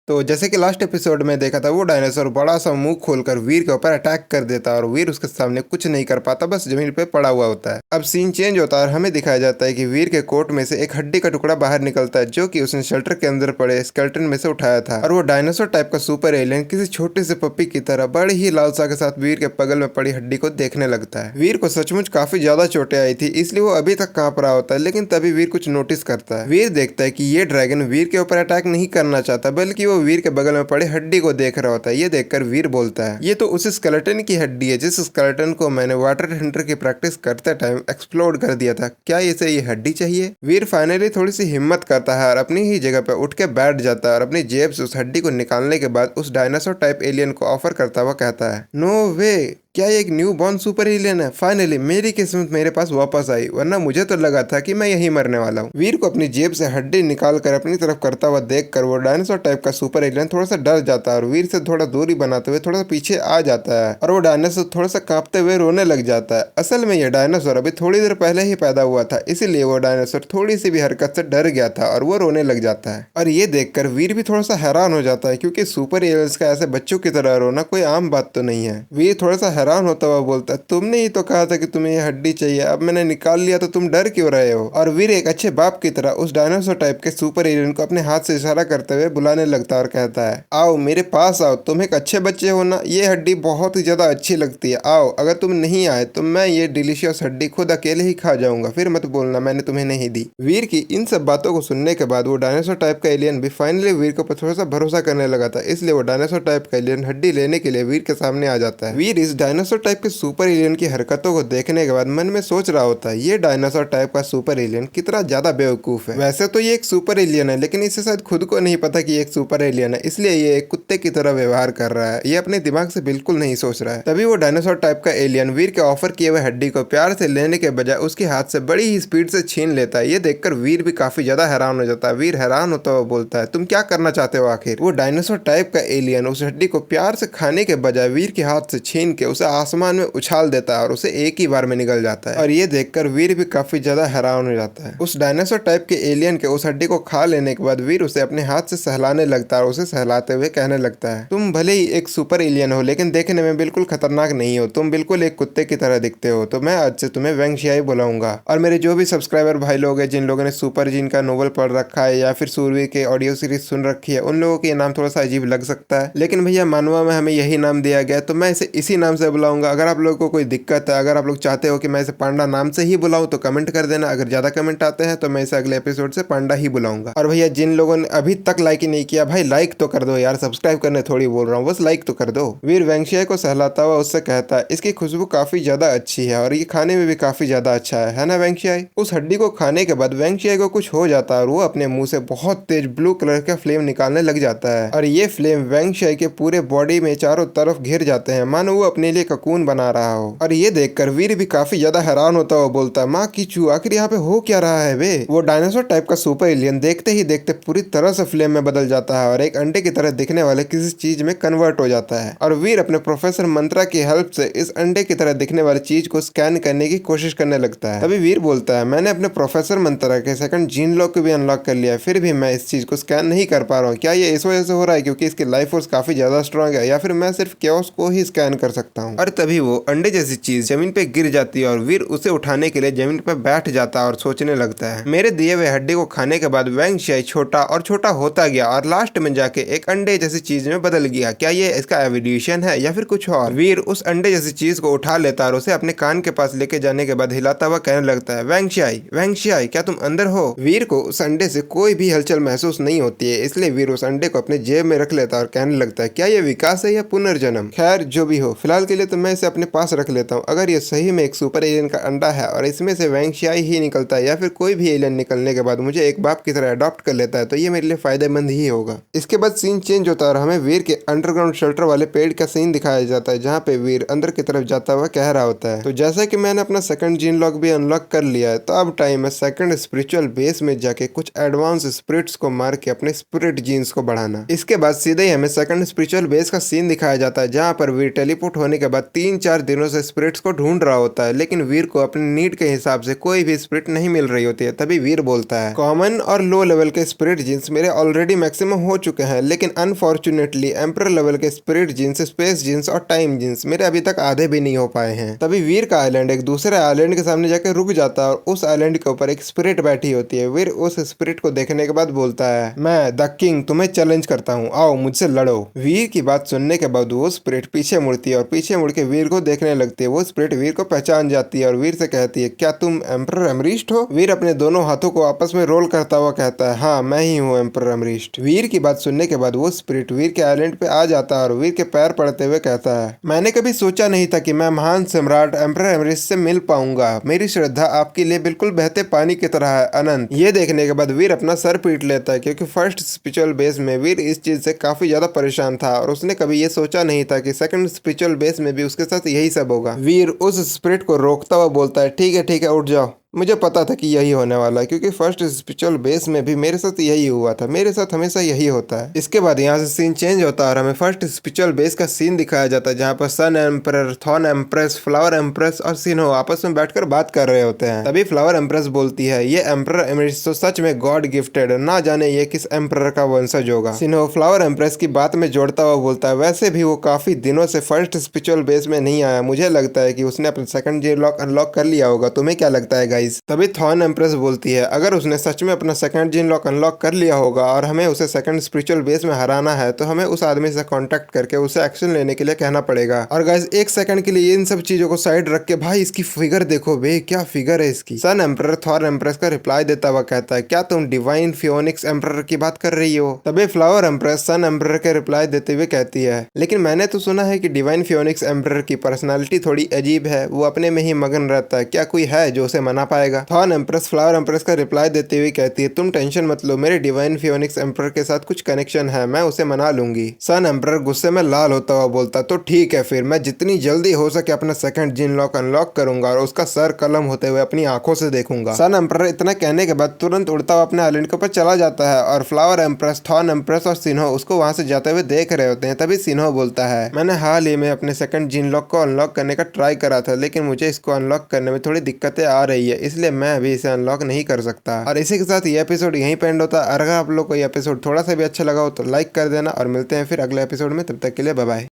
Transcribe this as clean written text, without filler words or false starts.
तो जैसे कि लास्ट एपिसोड में देखा था, वो डायनासोर बड़ा सा मुंह खोलकर वीर के ऊपर अटैक कर देता है और वीर उसके सामने कुछ नहीं कर पाता, बस जमीन पे पड़ा हुआ होता है। अब सीन चेंज होता है और हमें दिखाया जाता है कि वीर के कोट में से एक हड्डी का टुकड़ा बाहर निकलता है, जो कि उसने शेल्टर के अंदर पड़े स्केलेटन में से उठाया था। और वो डायनासोर टाइप का सुपर एलियन किसी छोटे से पप्पी की तरह बड़ी ही लालसा के साथ वीर के बगल में पड़ी हड्डी को देखने लगता है। वीर को सचमुच काफी ज्यादा चोटें आई थी, इसलिए वो अभी तक कांप रहा होता है। लेकिन तभी वीर कुछ नोटिस करता है। वीर देखता है कि ये ड्रैगन वीर के ऊपर अटैक नहीं करना चाहता, बल्कि वो वीर के बगल में पड़े हड्डी को देख रहा होता है। ये देखकर वीर बोलता है, ये तो उस स्केलेटन की हड्डी है जिस स्केलेटन को मैंने वाटर हंटर की प्रैक्टिस करते टाइम एक्सप्लोड कर दिया था। क्या इसे ये हड्डी चाहिए? वीर फाइनली थोड़ी सी हिम्मत करता है और अपनी ही जगह पर उठ के बैठ जाता है और अपनी जेब से उस हड्डी को निकालने के बाद उस डायनासोर टाइप एलियन को ऑफर करता हुआ कहता है, नो वे, क्या ये एक न्यू बॉर्न सुपर एलियन है? फाइनली मेरी किस्मत मेरे पास वापस आई, वरना मुझे तो लगा था कि मैं यही मरने वाला हूँ। वीर को अपनी जेब से हड्डी निकाल कर अपनी तरफ करता हुआ देखकर वो डायनासोर टाइप का सुपर एलियन थोड़ा सा डर जाता है और वीर से थोड़ा दूरी बनाते हुए थोड़ा सा पीछे आ जाता है और वो डायनासोर थोड़ा सा कांपते हुए रोने लग जाता है। असल में ये डायनासोर अभी थोड़ी देर पहले ही पैदा हुआ था, इसीलिए वो डायनासोर थोड़ी सी भी हरकत से डर गया था और वो रोने लग जाता है। और ये देखकर वीर भी थोड़ा सा हैरान हो जाता है, क्योंकि सुपर एलियंस का ऐसे बच्चों की तरह रोना कोई आम बात तो नहीं है। वीर थोड़ा सा हैरान होता हुआ बोलता, तुमने ही तो कहा था कि तुम्हें ये हड्डी चाहिए, अब मैंने निकाल लिया तो तुम डर क्यों रहे हो? और वीर एक अच्छे बाप की तरह उस डायनासोर टाइप के सुपर एलियन को अपने हाथ से इशारा करते हुए बुलाने लगता है और कहता है, आओ मेरे पास आओ, तुम एक अच्छे बच्चे हो ना, ये हड्डी बहुत ही ज्यादा अच्छी लगती है, आओ, अगर तुम नहीं आए तो मैं ये डिलीशियस हड्डी खुद अकेले ही खा जाऊंगा, फिर मत बोलना मैंने तुम्हें नहीं दी। वीर की इन सब बातों को सुनने के बाद वो डायनासोर टाइप का एलियन भी फाइनली वीर को थोड़ा सा भरोसा करने लगा था, इसलिए वो डायनासोर टाइप का एलियन हड्डी लेने के लिए वीर के सामने आ जाता है। वीर इस डायनासोर टाइप के सुपर एलियन की हरकतों को देखने के बाद मन में सोच रहा होता है, ये डायनासोर टाइप का सुपर एलियन कितना ज्यादा बेवकूफ है। वैसे तो ये एक सुपर एलियन है, लेकिन इसे शायद खुद को नहीं पता कि ये एक सुपर एलियन है, इसलिए ये एक कुत्ते की तरह व्यवहार कर रहा है। ये अपने दिमाग से बिल्कुल नहीं सोच रहा है। तभी वो डायनासोर टाइप का एलियन वीर के ऑफर किए हुए हड्डी को प्यार से लेने के बजाय उसके हाथ से बड़ी ही स्पीड से छीन लेता है। ये देखकर वीर भी काफी ज्यादा हैरान हो जाता है। वीर हैरान होता हुआ बोलता है, तुम क्या करना चाहते हो आखिर? वो डायनासोर टाइप का एलियन उस हड्डी को प्यार से खाने के बजाय वीर के हाथ से छीन के उसे आसमान में उछाल देता है और उसे एक ही बार में निकल जाता है। और ये देखकर वीर भी काफी ज्यादा हैरान हो जाता है। उस डायनासोर टाइप के एलियन के उस हड्डी को खा लेने के बाद वीर उसे अपने हाथ से सहलाने लगता है और उसे सहलाते हुए कहने लगता है, तुम भले ही एक सुपर एलियन हो, लेकिन देखने में बिल्कुल खतरनाक नहीं हो, तुम बिल्कुल एक कुत्ते की तरह दिखते हो, तो मैं आज से तुम्हें वेंगशियाई बुलाऊंगा। और मेरे जो भी सब्सक्राइबर भाई लोग हैं जिन लोगों ने सुपर जीन का नोवेल पढ़ रखा है या फिर सूरवीर के ऑडियो सीरीज सुन रखी है, उन लोगों के नाम थोड़ा सा अजीब लग सकता है, लेकिन भैया मानवा में हमें यही नाम दिया गया, तो मैं इसे इसी नाम से बुलाऊंगा। अगर आप लोगों को कोई दिक्कत है, अगर आप लोग चाहते हो कि मैं इसे पांडा नाम से ही बुलाऊं तो कमेंट कर देना। अगर ज्यादा कमेंट आते हैं तो मैं इसे अगले एपिसोड से पांडा ही बुलाऊंगा। और भैया जिन लोगों ने अभी तक लाइक ही नहीं किया, भाई लाइक तो कर दो यार, सब्सक्राइब करने थोड़ी बोल रहा हूँ, बस लाइक तो कर दो। वीर वेंगशियाई को सहलाता हुआ उससे कहता है, इसकी खुशबू काफी ज्यादा अच्छी है और ये खाने में भी काफी ज्यादा अच्छा है ना वेंगशियाई? उस हड्डी को खाने के बाद वेंगशियाई को कुछ हो जाता है और वो अपने मुंह से बहुत तेज ब्लू कलर का फ्लेम निकालने लग जाता है और ये फ्लेम वेंगशियाई के पूरे बॉडी में चारों तरफ घिर जाते हैं, मानो वो अपने लिए ककून बना रहा हो। और ये देखकर वीर भी काफी ज्यादा हैरान होता हुआ बोलता है, माँ की चू, आखिर यहाँ पे हो क्या रहा है बे? वो डायनासोर टाइप का सुपर एलियन देखते ही देखते पूरी तरह से फ्लेम में बदल जाता है और एक अंडे की तरह दिखने वाले किसी चीज में कन्वर्ट हो जाता है। और वीर अपने प्रोफेसर मंत्रा की हेल्प से इस अंडे की तरह दिखने वाली चीज को स्कैन करने की कोशिश करने लगता है। तभी वीर बोलता है, मैंने अपने प्रोफेसर मंत्रा के सेकंड जीन लॉक को भी अनलॉक कर लिया है, फिर भी मैं इस चीज को स्कैन नहीं कर पा रहा हूँ। क्या ये इस वजह से हो रहा है क्योंकि इसकी लाइफ फोर्स काफी ज्यादा स्ट्रॉन्ग है, या फिर मैं सिर्फ केओस को ही स्कैन कर सकता हूँ? और तभी वो अंडे जैसी चीज जमीन पे गिर जाती है और वीर उसे उठाने के लिए जमीन पर बैठ जाता है और सोचने लगता है, मेरे दिए हुए हड्डी को खाने के बाद वेंगशियाई छोटा और छोटा होता गया और लास्ट में जाके एक अंडे जैसी चीज में बदल गया। क्या ये इसका एवोल्यूशन है या फिर कुछ और? वीर उस अंडे जैसी चीज को उठा लेता है और उसे अपने कान के पास लेके जाने के बाद हिलाता हुआ कहने लगता है, वेंगशियाई, वेंगशियाई, क्या तुम अंदर हो? वीर को उस अंडे से कोई भी हलचल महसूस नहीं होती है, इसलिए वीर उस अंडे को अपने जेब में रख लेता है और कहने लगता है, क्या ये विकास है या पुनर्जन्म? खैर जो भी हो, फिलहाल के लिए तो मैं इसे अपने पास रख लेता हूँ। अगर ये सही में एक सुपर एलियन का अंडा है और इसमें से वेंगशियाई ही निकलता है या फिर कोई भी एलियन निकलने के बाद मुझे एक बाप की तरह अडॉप्ट कर लेता है, तो ये मेरे लिए फायदेमंद ही होगा। इसके बाद सीन चेंज होता है और हमें वीर के अंडरग्राउंड शेल्टर वाले पेड़ का सीन दिखाया जाता है, जहाँ पे वीर अंदर की तरफ जाता हुआ कह रहा होता है, तो जैसा कि मैंने अपना सेकंड जीन लॉक भी अनलॉक कर लिया है, तो अब टाइम है सेकंड स्पिरिचुअल बेस में जाके कुछ एडवांस स्पिरिट्स को मार के अपने स्पिरिट जीन्स को बढ़ाना। इसके बाद सीधे ही हमें सेकंड स्पिरिचुअल बेस का सीन दिखाया जाता है, जहाँ पर वीर टेलीपोर्ट होने के बाद 3-4 दिनों से स्पिरिट्स को ढूंढ रहा होता है, लेकिन वीर को अपनी नीड के हिसाब से कोई भी स्पिरिट नहीं मिल रही होती है। तभी वीर बोलता है, कॉमन और लो लेवल के स्पिरिट जीन्स मेरे ऑलरेडी मैक्सिमम हो चुके हैं, लेकिन अनफॉर्चुनेटली एम्पर लेवल के स्पिरिट जीन्स, स्पेस जीन्स और टाइम जीन्स मेरे अभी तक आधे भी नहीं हो पाए हैं। तभी वीर का आइलैंड एक दूसरे आइलैंड के सामने जाकर रुक जाता है और उस आइलैंड के ऊपर एक स्पिरिट बैठी होती है। वीर उस स्पिरिट को देखने के बाद बोलता है, मैं द किंग तुम्हें चैलेंज करता हूँ, आओ मुझसे लड़ो। वीर की बात सुनने के बाद वो स्पिरिट पीछे मुड़ती है और पीछे मुड़ के वीर को देखने लगती है। वो स्पिरिट वीर को पहचान जाती है और वीर से कहती है, क्या तुम एम्परर एमरिस्ट हो? वीर अपने दोनों हाथों को आपस में रोल करता हुआ कहता है, हाँ मैं ही हूँ एम्परर एमरिस्ट। वीर की बात सुनने के बाद वो स्पिरिट वीर के आइलैंड पे आ जाता है और वीर के पैर पड़ते हुए कहता है, मैंने कभी सोचा नहीं था कि मैं महान सम्राट एम्परर एमरिस्ट से मिल पाऊंगा। मेरी श्रद्धा आपके लिए बिल्कुल बहते पानी की तरह है, अनंत। ये देखने के बाद वीर अपना सर पीट लेता है, क्योंकि फर्स्ट स्पिरिचुअल बेस में वीर इस चीज से काफी ज्यादा परेशान था और उसने कभी ये सोचा नहीं था कि सेकंड स्पिरिचुअल बेस में भी उसके साथ यही सब होगा। वीर उस स्पिरिट को रोकता हुआ बोलता है, ठीक है उठ जाओ, मुझे पता था कि यही होने वाला है, क्योंकि फर्स्ट स्पिरिचुअल बेस में भी मेरे साथ यही हुआ था, मेरे साथ हमेशा यही होता है। इसके बाद यहाँ से सीन चेंज होता है और हमें फर्स्ट स्पिरिचुअल बेस का सीन दिखाया जाता है, जहाँ पर sun emperor, thorn empress, flower empress और सिन्हो आपस में बैठकर बात कर रहे होते हैं। तभी फ्लावर एम्प्रेस बोलती है, ये एम्परर एमरिस्ट तो सच में गॉड गिफ्टेड, ना जाने ये किस एम्परर का वंशज होगा। सिन्हो फ्लावर एम्प्रेस की बात में जोड़ता हुआ बोलता है, वैसे भी वो काफी दिनों से फर्स्ट स्पिरिचुअल बेस में नहीं आया, मुझे लगता है कि उसने अपना सेकंड जीन लॉक अनलॉक कर लिया होगा। तुम्हें क्या लगता है गाइस? तभी थॉर्न एम्प्रेस बोलती है, अगर उसने सच में अपना सेकंड जीन लॉक अनलॉक कर लिया होगा और हमें उसे सेकंड स्पिरिचुअल बेस में हराना है, तो हमें उस आदमी से कांटेक्ट करके उसे एक्शन लेने के लिए कहना पड़ेगा। और गाइस एक सेकंड के लिए इन सब चीजों को साइड रख के, भाई इसकी फिगर देखो बे, क्या फिगर है इसकी। सन एम्परर थॉर एम्प्रेस का रिप्लाई देता हुआ कहता है, क्या तुम डिवाइन फियोनिक्स एम्परर की बात कर रही हो? तभी फ्लावर एम्प्रेस सन एम्परर के रिप्लाई देते हुए कहती है, लेकिन मैंने तो सुना है कि डिवाइन फियोनिक्स एम्परर की पर्सनालिटी थोड़ी अजीब है, वो अपने में ही मगन रहता है, क्या कोई है जो उसे मना पाएगा? थॉर एम्प्रेस फ्लावर एम्प्रेस का रिप्लाई देते हुए कहती है, तुम टेंशन मत लो, मेरे डिवाइन फियोनिक्स एम्परर के साथ कुछ कनेक्शन है, मैं उसे मना लूंगी। सन एम्परर गुस्से में लाल होता हुआ बोलता, तो ठीक है फिर, मैं जितनी जल्दी हो सके अपना सेकंड जीन लॉक अनलॉक करूंगा और उसका सर कलम होते हुए अपनी आंखों से देखूंगा। सन एम्परर इतना कहने के बाद तुरंत उड़ता हुआ अपने आइलैंड के ऊपर चला जाता है और फ्लावर एम्प्रेस, थॉर्न एम्प्रेस और सिन्हो उसको वहां से जाते हुए देख रहे होते हैं। तभी सिन्हो बोलता है, मैंने हाल ही में अपने सेकंड जीन लॉक को अनलॉक करने का ट्राई करा था, लेकिन मुझे इसको अनलॉक करने में थोड़ी दिक्कतें आ रही है, इसलिए मैं अभी इसे अनलॉक नहीं कर सकता। और इसी के साथ ये एपिसोड यहीं पे एंड होता है। अगर आप लोग को ये एपिसोड थोड़ा सा भी अच्छा लगा हो तो लाइक कर देना और मिलते हैं फिर अगले एपिसोड में, तब तक के लिए बाय बाय।